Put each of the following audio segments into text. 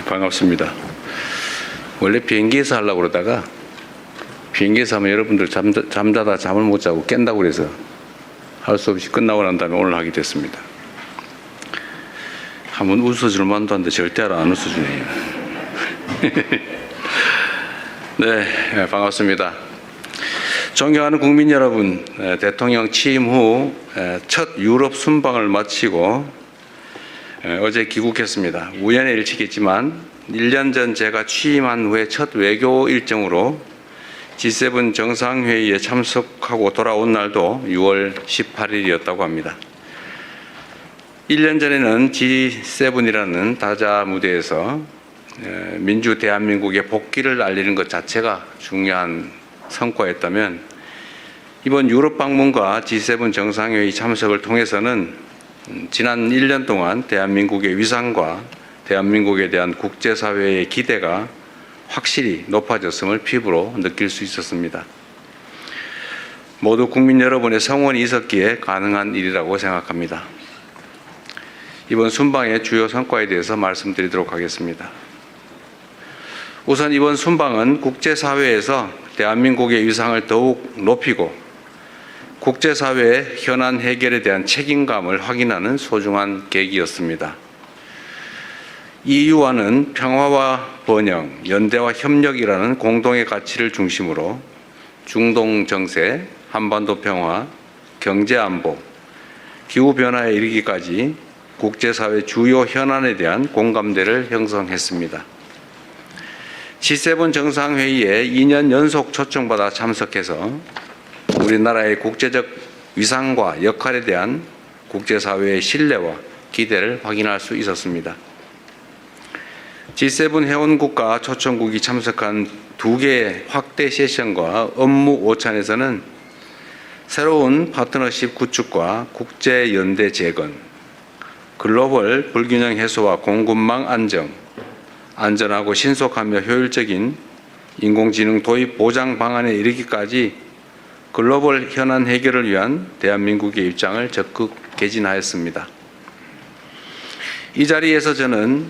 반갑습니다. 원래 비행기에서 하려고 그러다가 비행기에서 하면 여러분들 잠자다 잠을 못 자고 깬다고 그래서 할 수 없이 끝나고 난 다음에 오늘 하게 됐습니다. 한번 웃어줄 만도 한데 절대 안 웃어주네요. 네, 반갑습니다. 존경하는 국민 여러분, 대통령 취임 후 첫 유럽 순방을 마치고 어제 귀국했습니다. 우연의 일치겠지만 1년 전 제가 취임한 후에 첫 외교 일정으로 G7 정상회의에 참석하고 돌아온 날도 6월 18일이었다고 합니다. 1년 전에는 G7이라는 다자 무대에서 민주 대한민국의 복귀를 알리는 것 자체가 중요한 성과였다면 이번 유럽 방문과 G7 정상회의 참석을 통해서는 지난 1년 동안 대한민국의 위상과 대한민국에 대한 국제사회의 기대가 확실히 높아졌음을 피부로 느낄 수 있었습니다. 모두 국민 여러분의 성원이 있었기에 가능한 일이라고 생각합니다. 이번 순방의 주요 성과에 대해서 말씀드리도록 하겠습니다. 우선 이번 순방은 국제사회에서 대한민국의 위상을 더욱 높이고 국제사회의 현안 해결에 대한 책임감을 확인하는 소중한 계기였습니다. EU와는 평화와 번영, 연대와 협력이라는 공동의 가치를 중심으로 중동 정세, 한반도 평화, 경제 안보, 기후변화에 이르기까지 국제사회 주요 현안에 대한 공감대를 형성했습니다. G7 정상회의에 2년 연속 초청받아 참석해서 우리나라의 국제적 위상과 역할에 대한 국제사회의 신뢰와 기대를 확인할 수 있었습니다. G7 회원국과 초청국이 참석한 2개의 확대 세션과 업무 오찬에서는 새로운 파트너십 구축과 국제연대 재건, 글로벌 불균형 해소와 공급망 안정, 안전하고 신속하며 효율적인 인공지능 도입 보장 방안에 이르기까지 글로벌 현안 해결을 위한 대한민국의 입장을 적극 개진하였습니다. 이 자리에서 저는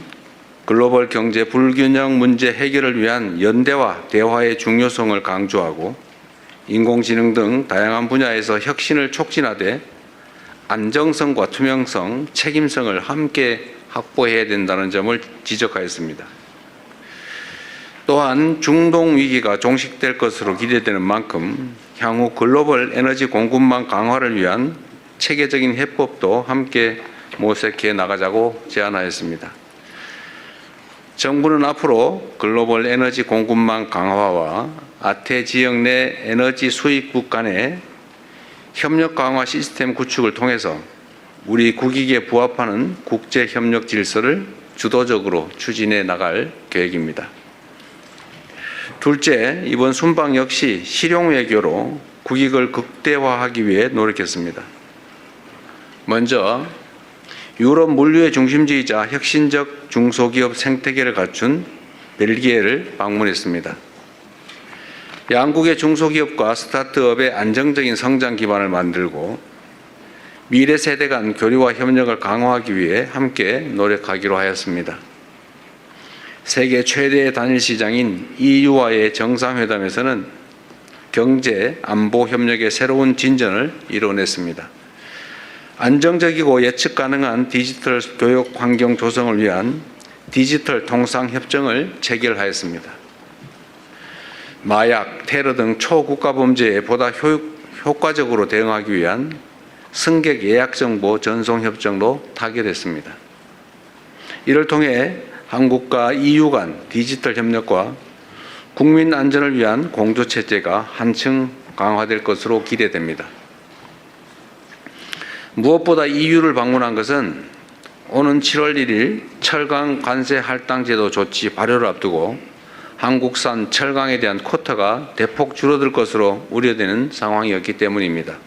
글로벌 경제 불균형 문제 해결을 위한 연대와 대화의 중요성을 강조하고 인공지능 등 다양한 분야에서 혁신을 촉진하되 안정성과 투명성, 책임성을 함께 확보해야 된다는 점을 지적하였습니다. 또한 중동 위기가 종식될 것으로 기대되는 만큼 향후 글로벌 에너지 공급망 강화를 위한 체계적인 해법도 함께 모색해 나가자고 제안하였습니다. 정부는 앞으로 글로벌 에너지 공급망 강화와 아태 지역 내 에너지 수입국 간의 협력 강화 시스템 구축을 통해서 우리 국익에 부합하는 국제 협력 질서를 주도적으로 추진해 나갈 계획입니다. 둘째, 이번 순방 역시 실용 외교로 국익을 극대화하기 위해 노력했습니다. 먼저 유럽 물류의 중심지이자 혁신적 중소기업 생태계를 갖춘 벨기에를 방문했습니다. 양국의 중소기업과 스타트업의 안정적인 성장 기반을 만들고 미래 세대 간 교류와 협력을 강화하기 위해 함께 노력하기로 하였습니다. 세계 최대의 단일 시장인 EU와의 정상회담에서는 경제, 안보 협력의 새로운 진전을 이뤄냈습니다. 안정적이고 예측 가능한 디지털 교육 환경 조성을 위한 디지털 통상 협정을 체결하였습니다. 마약, 테러 등 초국가 범죄에 보다 효과적으로 대응하기 위한 승객 예약 정보 전송 협정도 타결했습니다. 이를 통해 한국과 EU 간 디지털 협력과 국민 안전을 위한 공조 체제가 한층 강화될 것으로 기대됩니다. 무엇보다 EU를 방문한 것은 오는 7월 1일 철강 관세 할당 제도 조치 발효를 앞두고 한국산 철강에 대한 쿼터가 대폭 줄어들 것으로 우려되는 상황이었기 때문입니다.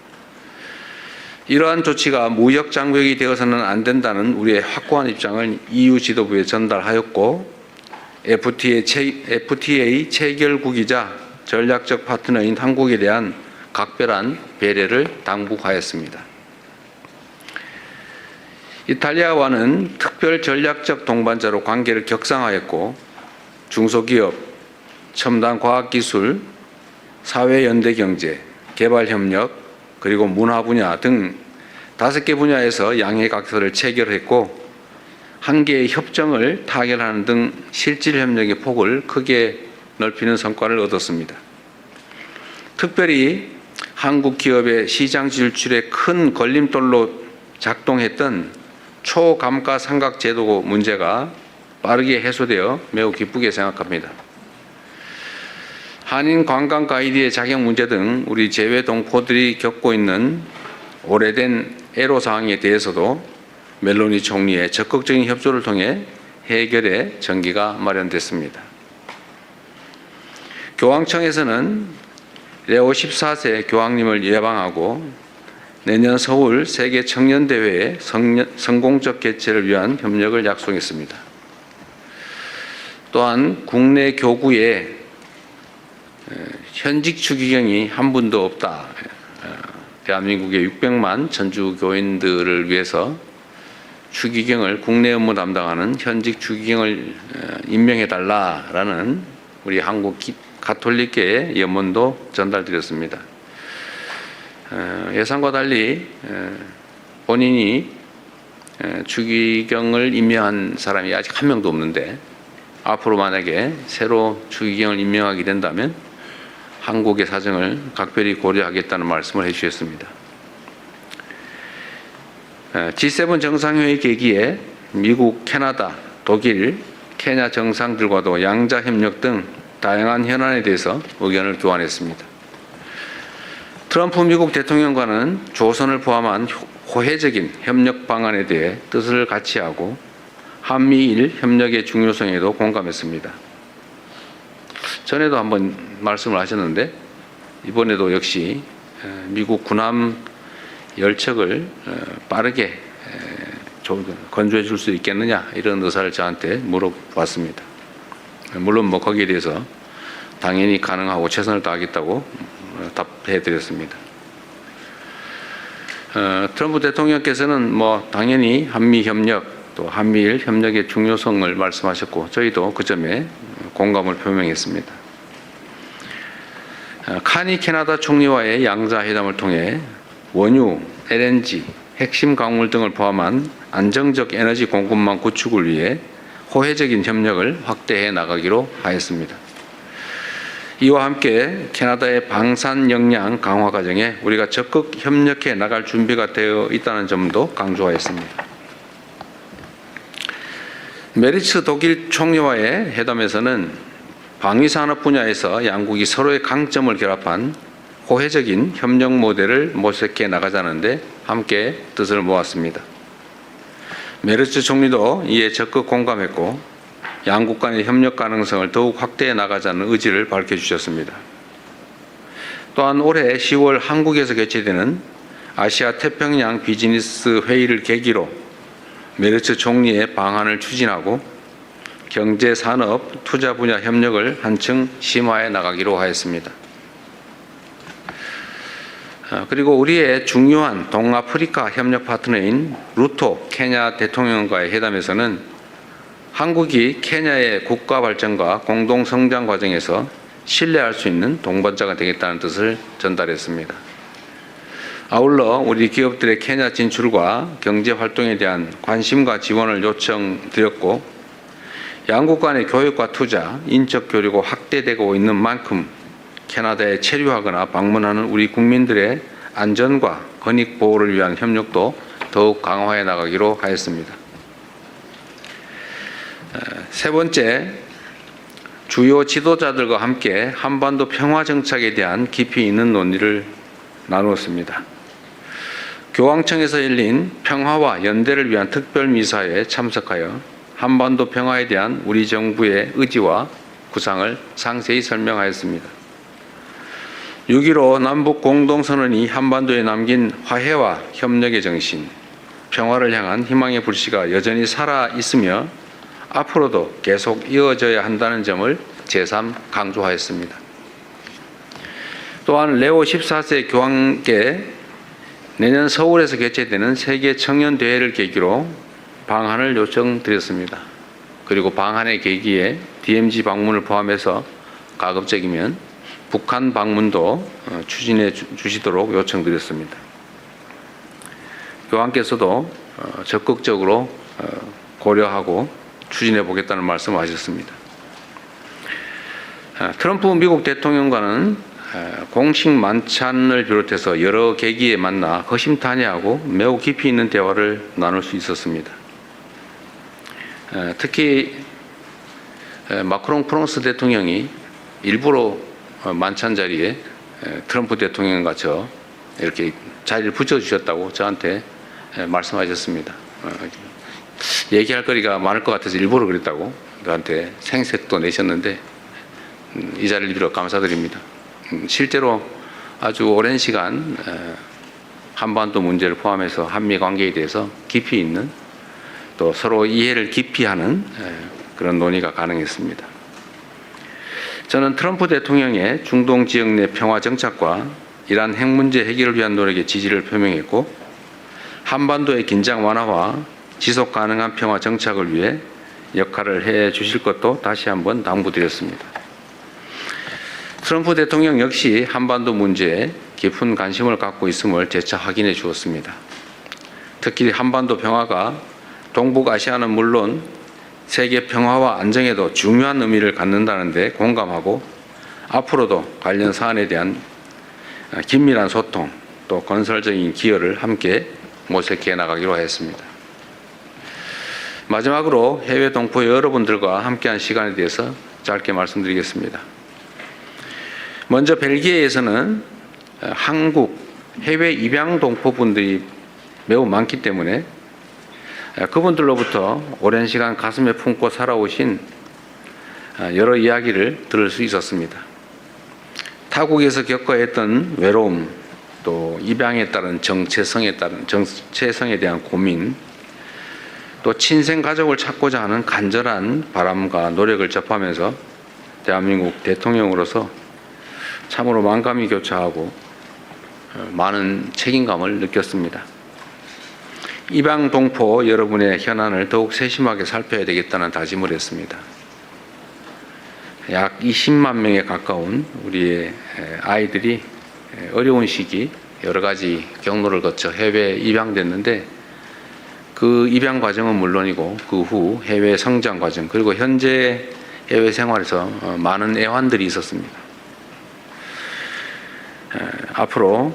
이러한 조치가 무역 장벽이 되어서는 안 된다는 우리의 확고한 입장을 EU 지도부에 전달하였고 FTA 체결국이자 전략적 파트너인 한국에 대한 각별한 배려를 당부하였습니다. 이탈리아와는 특별 전략적 동반자로 관계를 격상하였고 중소기업, 첨단 과학기술, 사회연대경제, 개발협력, 그리고 문화 분야 등 5개 분야에서 양해각서를 체결했고 한 개의 협정을 타결하는 등 실질 협력의 폭을 크게 넓히는 성과를 얻었습니다. 특별히 한국 기업의 시장 진출에 큰 걸림돌로 작동했던 초감가상각제도 문제가 빠르게 해소되어 매우 기쁘게 생각합니다. 한인 관광 가이드의 자격 문제 등 우리 재외 동포들이 겪고 있는 오래된 애로사항에 대해서도 멜로니 총리의 적극적인 협조를 통해 해결의 전기가 마련됐습니다. 교황청에서는 레오 14세 교황님을 예방하고 내년 서울 세계 청년대회의 성공적 개최를 위한 협력을 약속했습니다. 또한 국내 교구에 현직 추기경이 한 분도 없다. 대한민국의 600만 천주교인들을 위해서 추기경을 국내 업무 담당하는 현직 추기경을 임명해달라라는 우리 한국 가톨릭계의 염원도 전달드렸습니다. 예상과 달리 본인이 추기경을 임명한 사람이 아직 한 명도 없는데 앞으로 만약에 새로 추기경을 임명하게 된다면 한국의 사정을 각별히 고려하겠다는 말씀을 해주셨습니다. G7 정상회의 계기에 미국, 캐나다, 독일, 케냐 정상들과도 양자 협력 등 다양한 현안에 대해서 의견을 교환했습니다. 트럼프 미국 대통령과는 조선을 포함한 호혜적인 협력 방안에 대해 뜻을 같이 하고 한미일 협력의 중요성에도 공감했습니다. 전에도 한번 말씀을 하셨는데 이번에도 역시 미국 군함 열척을 빠르게 건조해 줄 수 있겠느냐 이런 의사를 저한테 물어봤습니다. 물론 거기에 대해서 당연히 가능하고 최선을 다하겠다고 답해 드렸습니다. 트럼프 대통령께서는 당연히 한미 협력 또 한미일 협력의 중요성을 말씀하셨고 저희도 그 점에 공감을 표명했습니다. 카니 캐나다 총리와의 양자 회담을 통해 원유, LNG, 핵심 광물 등을 포함한 안정적 에너지 공급망 구축을 위해 호혜적인 협력을 확대해 나가기로 하였습니다. 이와 함께 캐나다의 방산 역량 강화 과정에 우리가 적극 협력해 나갈 준비가 되어 있다는 점도 강조하였습니다. 메리츠 독일 총리와의 회담에서는 방위산업 분야에서 양국이 서로의 강점을 결합한 호혜적인 협력 모델을 모색해 나가자는데 함께 뜻을 모았습니다. 메르츠 총리도 이에 적극 공감했고 양국 간의 협력 가능성을 더욱 확대해 나가자는 의지를 밝혀주셨습니다. 또한 올해 10월 한국에서 개최되는 아시아 태평양 비즈니스 회의를 계기로 메르츠 총리의 방안을 추진하고 경제, 산업, 투자 분야 협력을 한층 심화해 나가기로 하였습니다. 그리고 우리의 중요한 동아프리카 협력 파트너인 루토 케냐 대통령과의 회담에서는 한국이 케냐의 국가 발전과 공동 성장 과정에서 신뢰할 수 있는 동반자가 되겠다는 뜻을 전달했습니다. 아울러 우리 기업들의 케냐 진출과 경제 활동에 대한 관심과 지원을 요청드렸고 양국 간의 교육과 투자, 인적 교류가 확대되고 있는 만큼 캐나다에 체류하거나 방문하는 우리 국민들의 안전과 권익 보호를 위한 협력도 더욱 강화해 나가기로 하였습니다. 세 번째, 주요 지도자들과 함께 한반도 평화 정착에 대한 깊이 있는 논의를 나누었습니다. 교황청에서 열린 평화와 연대를 위한 특별미사에 참석하여 한반도 평화에 대한 우리 정부의 의지와 구상을 상세히 설명하였습니다. 6.15 남북 공동선언이 한반도에 남긴 화해와 협력의 정신, 평화를 향한 희망의 불씨가 여전히 살아있으며 앞으로도 계속 이어져야 한다는 점을 재삼 강조하였습니다. 또한 레오 14세 교황께 내년 서울에서 개최되는 세계 청년 대회를 계기로 방한을 요청드렸습니다. 그리고 방한의 계기에 DMZ 방문을 포함해서 가급적이면 북한 방문도 추진해 주시도록 요청드렸습니다. 교황께서도 적극적으로 고려하고 추진해 보겠다는 말씀을 하셨습니다. 트럼프 미국 대통령과는 공식 만찬을 비롯해서 여러 계기에 만나 허심탄회하고 매우 깊이 있는 대화를 나눌 수 있었습니다. 특히 마크롱 프랑스 대통령이 일부러 만찬 자리에 트럼프 대통령과 저 이렇게 자리를 붙여주셨다고 저한테 말씀하셨습니다. 얘기할 거리가 많을 것 같아서 일부러 그랬다고 저한테 생색도 내셨는데 이 자리를 빌어 감사드립니다. 실제로 아주 오랜 시간 한반도 문제를 포함해서 한미 관계에 대해서 깊이 있는 또 서로 이해를 깊이 하는 그런 논의가 가능했습니다. 저는 트럼프 대통령의 중동 지역 내 평화 정착과 이란 핵 문제 해결을 위한 노력에 지지를 표명했고 한반도의 긴장 완화와 지속 가능한 평화 정착을 위해 역할을 해 주실 것도 다시 한번 당부드렸습니다. 트럼프 대통령 역시 한반도 문제에 깊은 관심을 갖고 있음을 재차 확인해 주었습니다. 특히 한반도 평화가 동북아시아는 물론 세계 평화와 안정에도 중요한 의미를 갖는다는 데 공감하고 앞으로도 관련 사안에 대한 긴밀한 소통 또 건설적인 기여를 함께 모색해 나가기로 했습니다. 마지막으로 해외 동포 여러분들과 함께한 시간에 대해서 짧게 말씀드리겠습니다. 먼저 벨기에에서는 한국 해외 입양 동포분들이 매우 많기 때문에 그분들로부터 오랜 시간 가슴에 품고 살아오신 여러 이야기를 들을 수 있었습니다. 타국에서 겪어야 했던 외로움, 또 입양에 따른 정체성에 대한 고민, 또 친생 가족을 찾고자 하는 간절한 바람과 노력을 접하면서 대한민국 대통령으로서 참으로 만감이 교차하고 많은 책임감을 느꼈습니다. 입양 동포 여러분의 현안을 더욱 세심하게 살펴야 되겠다는 다짐을 했습니다. 약 20만 명에 가까운 우리의 아이들이 어려운 시기 여러 가지 경로를 거쳐 해외에 입양됐는데 그 입양 과정은 물론이고 그 후 해외 성장 과정 그리고 현재 해외 생활에서 많은 애환들이 있었습니다. 앞으로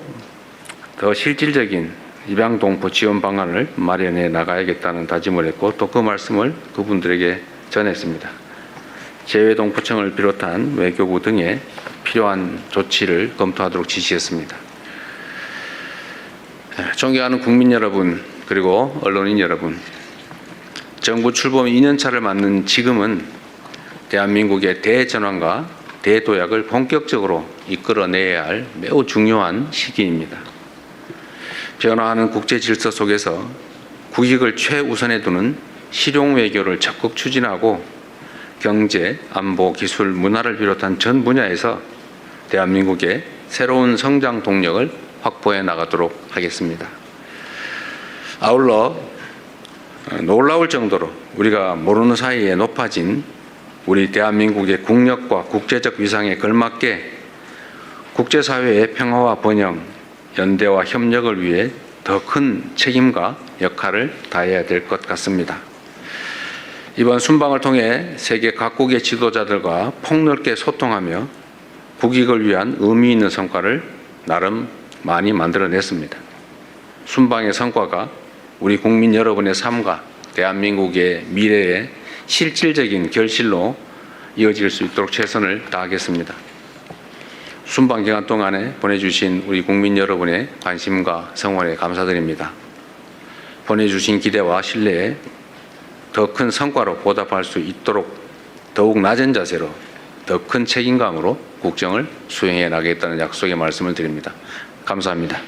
더 실질적인 입양 동포 지원 방안을 마련해 나가야겠다는 다짐을 했고 또 그 말씀을 그분들에게 전했습니다. 재외동포청을 비롯한 외교부 등의 필요한 조치를 검토하도록 지시했습니다. 존경하는 국민 여러분 그리고 언론인 여러분, 정부 출범 2년차를 맞는 지금은 대한민국의 대전환과 대도약을 본격적으로 이끌어내야 할 매우 중요한 시기입니다. 변화하는 국제 질서 속에서 국익을 최우선에 두는 실용 외교를 적극 추진하고 경제, 안보, 기술, 문화를 비롯한 전 분야에서 대한민국의 새로운 성장 동력을 확보해 나가도록 하겠습니다. 아울러 놀라울 정도로 우리가 모르는 사이에 높아진 우리 대한민국의 국력과 국제적 위상에 걸맞게 국제사회의 평화와 번영, 연대와 협력을 위해 더 큰 책임과 역할을 다해야 될 것 같습니다. 이번 순방을 통해 세계 각국의 지도자들과 폭넓게 소통하며 국익을 위한 의미 있는 성과를 나름 많이 만들어냈습니다. 순방의 성과가 우리 국민 여러분의 삶과 대한민국의 미래의 실질적인 결실로 이어질 수 있도록 최선을 다하겠습니다. 순방 기간 동안에 보내주신 우리 국민 여러분의 관심과 성원에 감사드립니다. 보내주신 기대와 신뢰에 더 큰 성과로 보답할 수 있도록 더욱 낮은 자세로 더 큰 책임감으로 국정을 수행해 나가겠다는 약속의 말씀을 드립니다. 감사합니다.